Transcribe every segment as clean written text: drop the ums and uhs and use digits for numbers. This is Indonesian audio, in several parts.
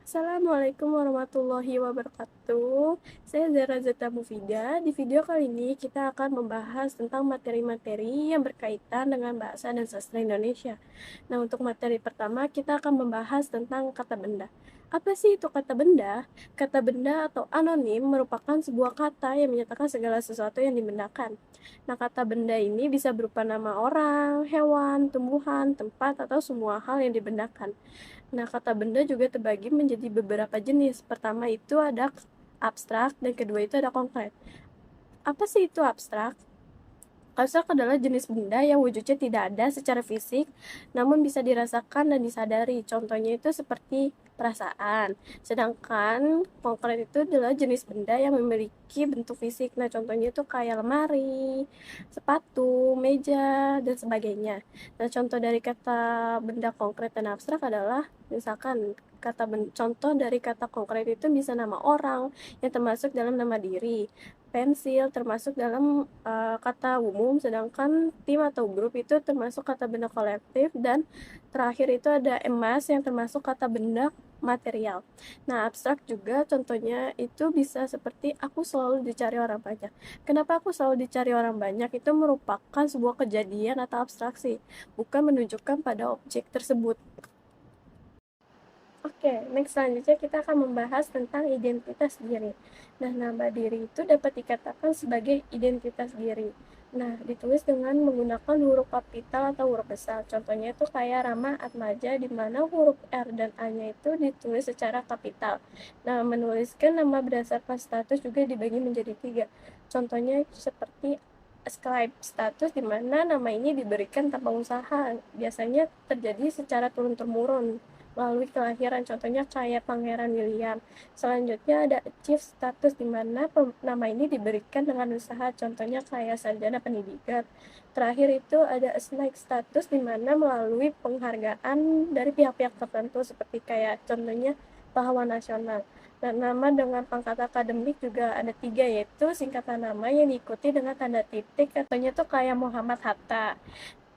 Assalamualaikum warahmatullahi wabarakatuh. Saya Zara Zeta Mufida. Di video kali ini kita akan membahas tentang materi-materi yang berkaitan dengan bahasa dan sastra Indonesia. Nah, untuk materi pertama kita akan membahas tentang kata benda. Apa sih itu kata benda? Kata benda atau anonim merupakan sebuah kata yang menyatakan segala sesuatu yang dibendakan. Nah, kata benda ini bisa berupa nama orang, hewan, tumbuhan, tempat, atau semua hal yang dibendakan. Nah, kata benda juga terbagi menjadi beberapa jenis. Pertama itu ada abstrak dan kedua itu ada konkret. Apa sih itu abstrak? Abstrak adalah jenis benda yang wujudnya tidak ada secara fisik, namun bisa dirasakan dan disadari. Contohnya itu seperti perasaan. Sedangkan konkret itu adalah jenis benda yang memiliki bentuk fisik. Nah, contohnya itu kayak lemari, sepatu, meja, dan sebagainya. Nah, contoh dari kata benda konkret dan abstrak adalah misalkan contoh dari kata konkret itu bisa nama orang yang termasuk dalam nama diri, pensil termasuk dalam kata umum, sedangkan tim atau grup itu termasuk kata benda kolektif, dan terakhir itu ada emas yang termasuk kata benda material. Nah, abstrak juga contohnya itu bisa seperti aku selalu dicari orang banyak. Kenapa aku selalu dicari orang banyak? Itu merupakan sebuah kejadian atau abstraksi, bukan menunjukkan pada objek tersebut. Oke, next selanjutnya kita akan membahas tentang identitas diri. Nah, nama diri itu dapat dikatakan sebagai identitas diri. Nah, ditulis dengan menggunakan huruf kapital atau huruf besar. Contohnya itu kayak Rama Atmaja, di mana huruf R dan A-nya itu ditulis secara kapital. Nah, menuliskan nama berdasarkan status juga dibagi menjadi tiga. Contohnya seperti ascribe status, di mana nama ini diberikan tanpa usaha. Biasanya terjadi secara turun-temurun melalui kelahiran, contohnya kayak Pangeran William. Selanjutnya ada achieve status, di mana nama ini diberikan dengan usaha, contohnya kayak sarjana pendidikan. Terakhir itu ada achieve status, di mana melalui penghargaan dari pihak-pihak tertentu seperti kayak contohnya pahlawan nasional. Dan nama dengan pangkat akademik juga ada tiga, yaitu singkatan nama yang diikuti dengan tanda titik, katanya tuh kayak Muhammad Hatta,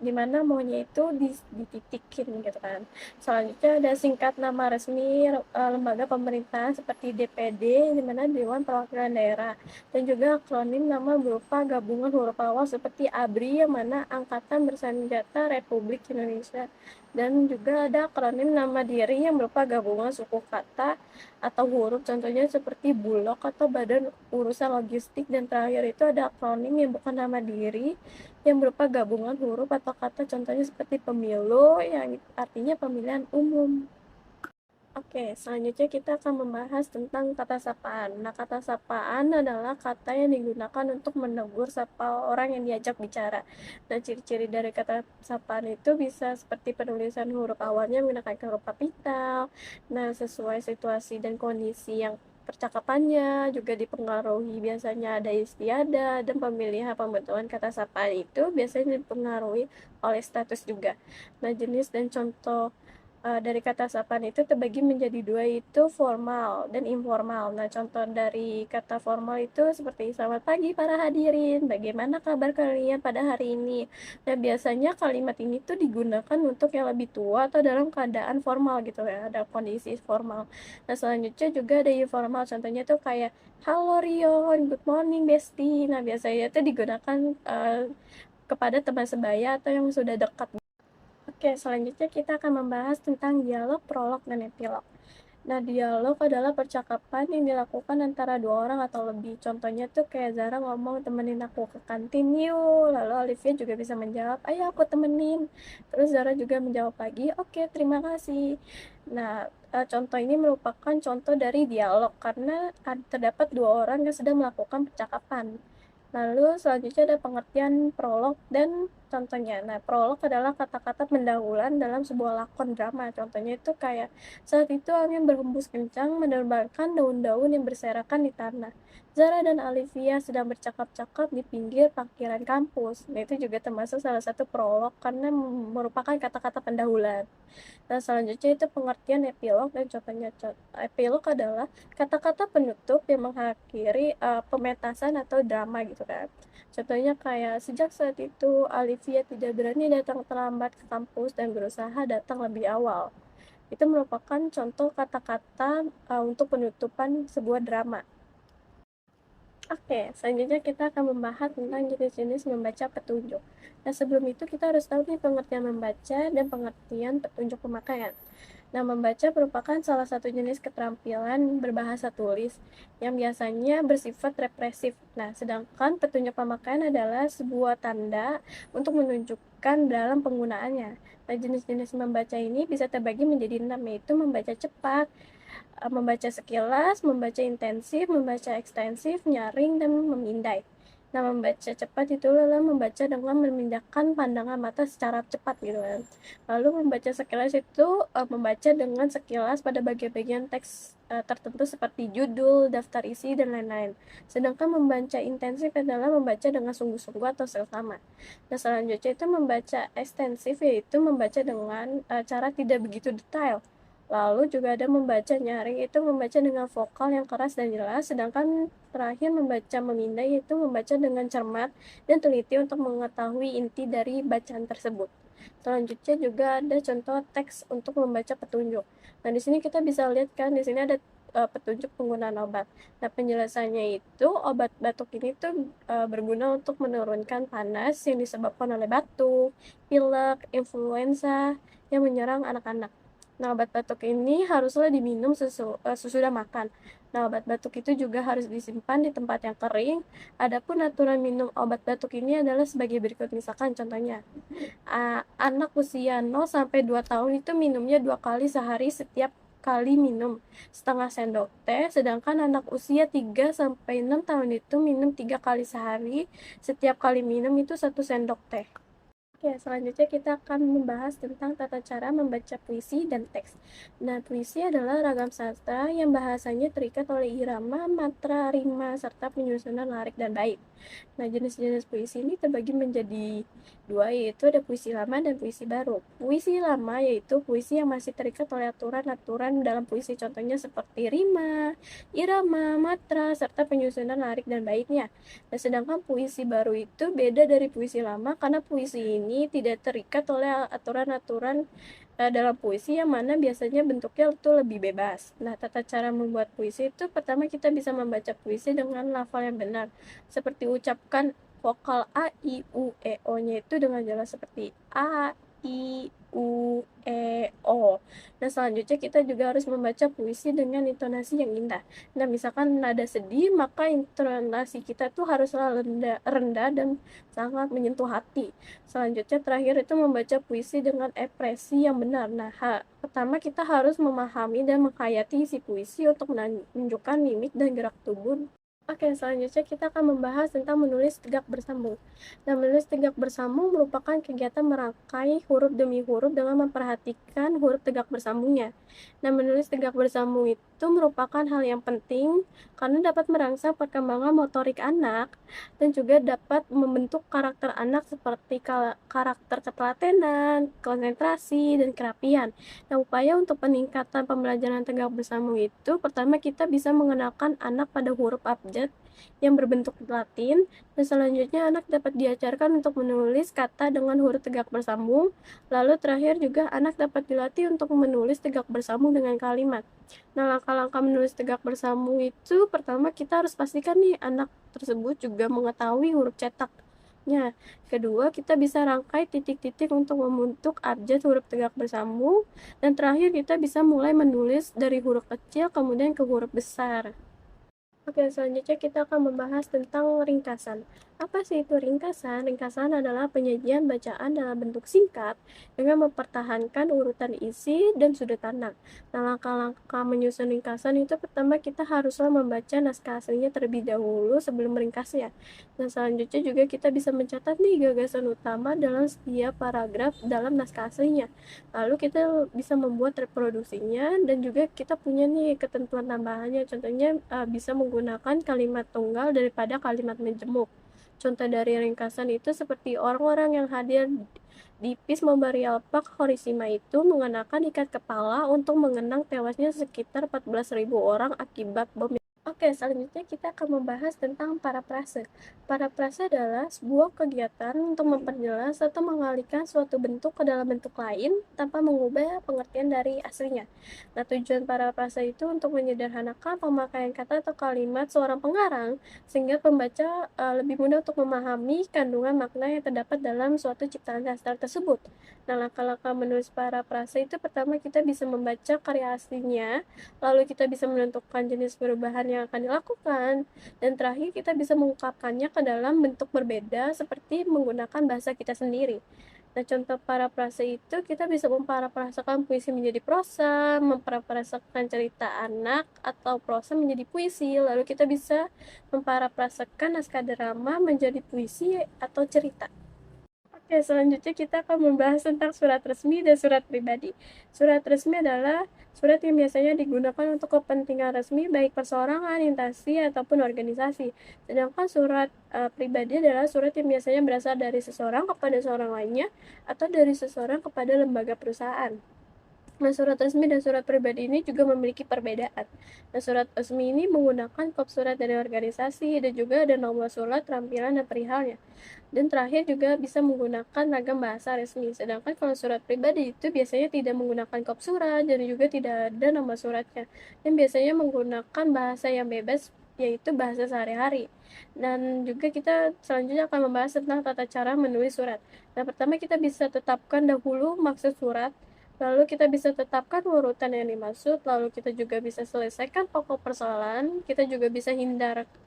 dimana maunya itu dititikin gitu kan. Selanjutnya ada singkat nama resmi lembaga pemerintahan seperti DPD, dimana Dewan Perwakilan Daerah, dan juga akronim nama berupa gabungan huruf awal seperti ABRI, yang mana Angkatan Bersenjata Republik Indonesia, dan juga ada akronim nama diri yang berupa gabungan suku kata atau huruf, contohnya seperti Bulog atau Badan Urusan Logistik. Dan terakhir itu ada akronim yang bukan nama diri yang berupa gabungan huruf atau kata, contohnya seperti pemilu yang artinya pemilihan umum. Oke, selanjutnya kita akan membahas tentang kata sapaan. Nah, kata sapaan adalah kata yang digunakan untuk menegur sapa orang yang diajak bicara. Nah, ciri-ciri dari kata sapaan itu bisa seperti penulisan huruf awalnya menggunakan huruf kapital. Nah, sesuai situasi dan kondisi yang percakapannya juga dipengaruhi, biasanya ada istiadat, dan pemilihan pembentukan kata sapaan itu biasanya dipengaruhi oleh status juga. Nah, jenis dan contoh dari kata sapaan itu terbagi menjadi dua, itu formal dan informal. Nah, contoh dari kata formal itu seperti selamat pagi para hadirin, bagaimana kabar kalian pada hari ini. Nah, biasanya kalimat ini tuh digunakan untuk yang lebih tua atau dalam keadaan formal gitu ya, ada kondisi formal. Nah, selanjutnya juga ada informal, contohnya tuh kayak halo Rion, good morning Besti. Nah, biasanya itu digunakan kepada teman sebaya atau yang sudah dekat. Oke, selanjutnya kita akan membahas tentang dialog, prolog, dan epilog. Nah, dialog adalah percakapan yang dilakukan antara dua orang atau lebih. Contohnya tuh kayak Zara ngomong, temenin aku ke kantin yuk. Lalu Olivia juga bisa menjawab, ayo aku temenin. Terus Zara juga menjawab lagi, oke, terima kasih. Nah, contoh ini merupakan contoh dari dialog karena terdapat dua orang yang sedang melakukan percakapan. Lalu selanjutnya ada pengertian prolog dan contohnya. Nah, prolog adalah kata-kata pendahuluan dalam sebuah lakon drama. Contohnya itu kayak saat itu angin berhembus kencang menerbangkan daun-daun yang berserakan di tanah. Zara dan Olivia sedang bercakap-cakap di pinggir parkiran kampus. Nah, itu juga termasuk salah satu prolog karena merupakan kata-kata pendahuluan. Nah, selanjutnya itu pengertian epilog dan contohnya. Epilog adalah kata-kata penutup yang mengakhiri pementasan atau drama gitu kan. Contohnya kayak sejak saat itu Olivia tidak berani datang terlambat ke kampus dan berusaha datang lebih awal. Itu merupakan contoh kata-kata untuk penutupan sebuah drama. Oke, selanjutnya kita akan membahas tentang jenis-jenis membaca petunjuk. Nah, sebelum itu kita harus tahu nih pengertian membaca dan pengertian petunjuk pemakaian. Nah, membaca merupakan salah satu jenis keterampilan berbahasa tulis yang biasanya bersifat represif. Nah, sedangkan petunjuk pemakaian adalah sebuah tanda untuk menunjukkan dalam penggunaannya. Nah, jenis-jenis membaca ini bisa terbagi menjadi 6, yaitu membaca cepat, membaca sekilas, membaca intensif, membaca ekstensif, nyaring, dan memindai. Nah, membaca cepat itu adalah membaca dengan memindahkan pandangan mata secara cepat gitu kan. Lalu membaca sekilas itu membaca dengan sekilas pada bagian-bagian teks tertentu seperti judul, daftar isi, dan lain-lain. Sedangkan membaca intensif adalah membaca dengan sungguh-sungguh atau seksama. Nah, selanjutnya itu membaca ekstensif, yaitu membaca dengan cara tidak begitu detail. Lalu juga ada membaca nyaring, itu membaca dengan vokal yang keras dan jelas, sedangkan terakhir membaca memindai itu membaca dengan cermat dan teliti untuk mengetahui inti dari bacaan tersebut. Selanjutnya juga ada contoh teks untuk membaca petunjuk. Nah, di sini kita bisa lihat kan, di sini ada petunjuk penggunaan obat. Nah, penjelasannya itu obat batuk ini tuh berguna untuk menurunkan panas yang disebabkan oleh batuk, pilek, influenza yang menyerang anak-anak. Nah, obat batuk ini haruslah diminum sesudah makan. Nah, obat batuk itu juga harus disimpan di tempat yang kering. Adapun aturan minum obat batuk ini adalah sebagai berikut. Misalkan contohnya, anak usia 0 sampai 2 tahun itu minumnya 2 kali sehari setiap kali minum setengah sendok teh, sedangkan anak usia 3 sampai 6 tahun itu minum 3 kali sehari, setiap kali minum itu 1 sendok teh. Oke, selanjutnya kita akan membahas tentang tata cara membaca puisi dan teks. Nah, puisi adalah ragam sastra yang bahasanya terikat oleh irama, matra, rima, serta penyusunan larik dan bait. Nah, jenis-jenis puisi ini terbagi menjadi dua, yaitu ada puisi lama dan puisi baru. Puisi lama yaitu puisi yang masih terikat oleh aturan-aturan dalam puisi, contohnya seperti rima, irama, matra, serta penyusunan larik dan baitnya. Nah, sedangkan puisi baru itu beda dari puisi lama karena puisi ini tidak terikat oleh aturan-aturan dalam puisi yang mana biasanya bentuknya itu lebih bebas. Nah, tata cara membuat puisi itu pertama kita bisa membaca puisi dengan lafal yang benar, seperti ucapkan vokal A, I, U, E, O-nya itu dengan jelas seperti A, I, U, E, O. Nah, selanjutnya kita juga harus membaca puisi dengan intonasi yang indah. Nah, misalkan nada sedih, maka intonasi kita tuh haruslah rendah dan sangat menyentuh hati. Selanjutnya terakhir itu membaca puisi dengan ekspresi yang benar. Nah, pertama kita harus memahami dan menghayati isi puisi untuk menunjukkan mimik dan gerak tubuh. Oke, selanjutnya kita akan membahas tentang menulis tegak bersambung. Nah, menulis tegak bersambung merupakan kegiatan merangkai huruf demi huruf dengan memperhatikan huruf tegak bersambungnya. Nah, menulis tegak bersambung itu merupakan hal yang penting karena dapat merangsang perkembangan motorik anak dan juga dapat membentuk karakter anak seperti karakter ketelatenan, konsentrasi, dan kerapian. Nah, upaya untuk peningkatan pembelajaran tegak bersambung itu pertama kita bisa mengenalkan anak pada huruf abjad yang berbentuk Latin, dan selanjutnya anak dapat diajarkan untuk menulis kata dengan huruf tegak bersambung. Lalu terakhir juga anak dapat dilatih untuk menulis tegak bersambung dengan kalimat. Nah, langkah-langkah menulis tegak bersambung itu pertama kita harus pastikan nih anak tersebut juga mengetahui huruf cetak. Nah, kedua, kita bisa rangkai titik-titik untuk membentuk abjad huruf tegak bersambung. Dan terakhir, kita bisa mulai menulis dari huruf kecil kemudian ke huruf besar. Oke, selanjutnya kita akan membahas tentang ringkasan. Apa sih itu ringkasan? Ringkasan adalah penyajian bacaan dalam bentuk singkat dengan mempertahankan urutan isi dan sudut pandang. Nah, langkah-langkah menyusun ringkasan itu pertama kita haruslah membaca naskah aslinya terlebih dahulu sebelum meringkasnya. Dan selanjutnya juga kita bisa mencatat nih gagasan utama dalam setiap paragraf dalam naskah aslinya. Lalu kita bisa membuat reproduksinya dan juga kita punya nih ketentuan tambahannya. Contohnya bisa menggunakan kalimat tunggal daripada kalimat menjemuk. Contoh dari ringkasan itu seperti orang-orang yang hadir di PIS Memorial Park Hiroshima itu mengenakan ikat kepala untuk mengenang tewasnya sekitar 14.000 orang akibat bom. Oke, selanjutnya kita akan membahas tentang parafrase. Parafrase adalah sebuah kegiatan untuk memperjelas atau mengalihkan suatu bentuk ke dalam bentuk lain tanpa mengubah pengertian dari aslinya. Nah, tujuan parafrase itu untuk menyederhanakan pemakaian kata atau kalimat seorang pengarang sehingga pembaca lebih mudah untuk memahami kandungan makna yang terdapat dalam suatu ciptaan sastra tersebut. Nah, langkah-langkah menulis parafrase itu pertama kita bisa membaca karya aslinya. Lalu kita bisa menentukan jenis perubahan yang akan dilakukan, dan terakhir kita bisa mengungkapkannya ke dalam bentuk berbeda seperti menggunakan bahasa kita sendiri. Nah, contoh parafrase itu kita bisa memparafrasekan puisi menjadi prosa, memparafrasekan cerita anak, atau prosa menjadi puisi. Lalu kita bisa memparafrasekan naskah drama menjadi puisi atau cerita. Oke, selanjutnya kita akan membahas tentang surat resmi dan surat pribadi. Surat resmi adalah surat yang biasanya digunakan untuk kepentingan resmi baik perseorangan, instansi, ataupun organisasi. Sedangkan surat pribadi adalah surat yang biasanya berasal dari seseorang kepada seorang lainnya atau dari seseorang kepada lembaga perusahaan. Nah, surat resmi dan surat pribadi ini juga memiliki perbedaan. Nah, surat resmi ini menggunakan kop surat dari organisasi dan juga ada nomor surat, tampilan, dan perihalnya. Dan terakhir juga bisa menggunakan ragam bahasa resmi. Sedangkan kalau surat pribadi itu biasanya tidak menggunakan kop surat dan juga tidak ada nama suratnya. Dan biasanya menggunakan bahasa yang bebas yaitu bahasa sehari-hari. Dan juga kita selanjutnya akan membahas tentang tata cara menulis surat. Nah, pertama kita bisa tetapkan dahulu maksud surat, lalu kita bisa tetapkan urutan yang dimaksud, lalu kita juga bisa selesaikan pokok persoalan, kita juga bisa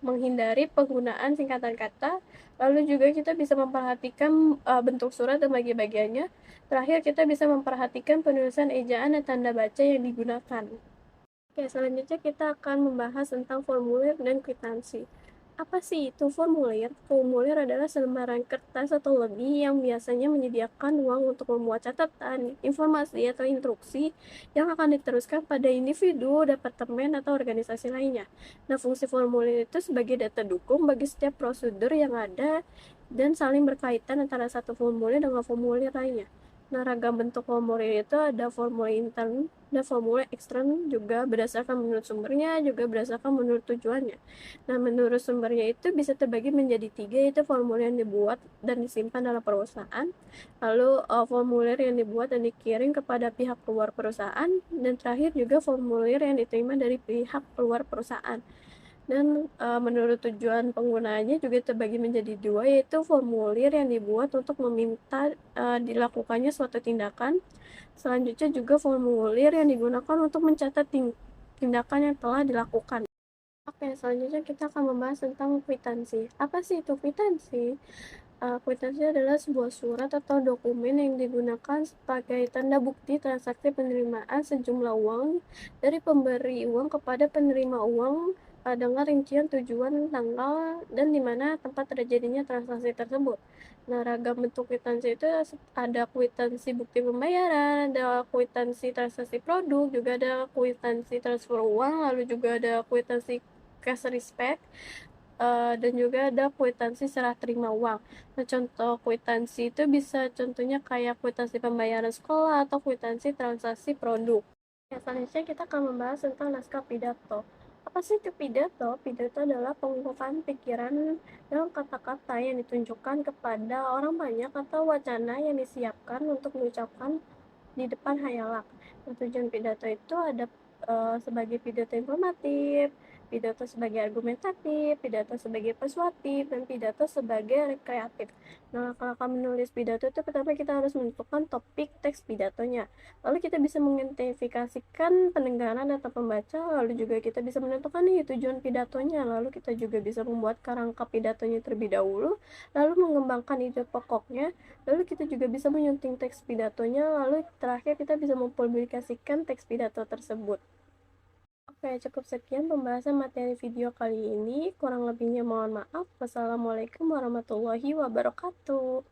menghindari penggunaan singkatan kata, lalu juga kita bisa memperhatikan bentuk surat dan bagi-bagiannya. Terakhir kita bisa memperhatikan penulisan ejaan dan tanda baca yang digunakan. Oke, selanjutnya kita akan membahas tentang formulir dan kwitansi. Apa sih itu formulir? Formulir adalah selembaran kertas atau lebih yang biasanya menyediakan ruang untuk memuat catatan, informasi, atau instruksi yang akan diteruskan pada individu, departemen, atau organisasi lainnya. Nah, fungsi formulir itu sebagai data dukung bagi setiap prosedur yang ada dan saling berkaitan antara satu formulir dengan formulir lainnya. Nah, ragam bentuk formulir itu ada formulir intern dan formulir ekstern, juga berdasarkan menurut sumbernya, juga berdasarkan menurut tujuannya. Nah, menurut sumbernya itu bisa terbagi menjadi tiga, yaitu formulir yang dibuat dan disimpan dalam perusahaan, lalu formulir yang dibuat dan dikirim kepada pihak luar perusahaan, dan terakhir juga formulir yang diterima dari pihak luar perusahaan. Dan menurut tujuan penggunaannya juga terbagi menjadi dua, yaitu formulir yang dibuat untuk meminta dilakukannya suatu tindakan. Selanjutnya juga formulir yang digunakan untuk mencatat tindakan yang telah dilakukan. Oke, selanjutnya kita akan membahas tentang kwitansi. Apa sih itu kwitansi? Kwitansi adalah sebuah surat atau dokumen yang digunakan sebagai tanda bukti transaksi penerimaan sejumlah uang dari pemberi uang kepada penerima uang dengan rincian tujuan, tanggal, dan di mana tempat terjadinya transaksi tersebut. Nah, ragam bentuk kwitansi itu ada kwitansi bukti pembayaran, ada kwitansi transaksi produk, juga ada kwitansi transfer uang, lalu juga ada kwitansi cash respect, dan juga ada kwitansi serah terima uang. Nah, contoh kwitansi itu bisa contohnya kayak kwitansi pembayaran sekolah atau kwitansi transaksi produk. Ya, selanjutnya kita akan membahas tentang naskah pidato. Apa sih itu pidato? Pidato adalah pengungkapan pikiran dalam kata-kata yang ditunjukkan kepada orang banyak atau wacana yang disiapkan untuk diucapkan di depan hayalak. Nah, tujuan pidato itu ada sebagai pidato informatif, pidato sebagai argumentatif, pidato sebagai persuasif, dan pidato sebagai rekreatif. Nah, kalau kamu menulis pidato itu pertama kita harus menentukan topik teks pidatonya. Lalu kita bisa mengidentifikasikan pendengaran atau pembaca, lalu juga kita bisa menentukan nih tujuan pidatonya, lalu kita juga bisa membuat kerangka pidatonya terlebih dahulu, lalu mengembangkan ide pokoknya, lalu kita juga bisa menyunting teks pidatonya, lalu terakhir kita bisa mempublikasikan teks pidato tersebut. Oke, cukup sekian pembahasan materi video kali ini. Kurang lebihnya mohon maaf. Wassalamualaikum warahmatullahi wabarakatuh.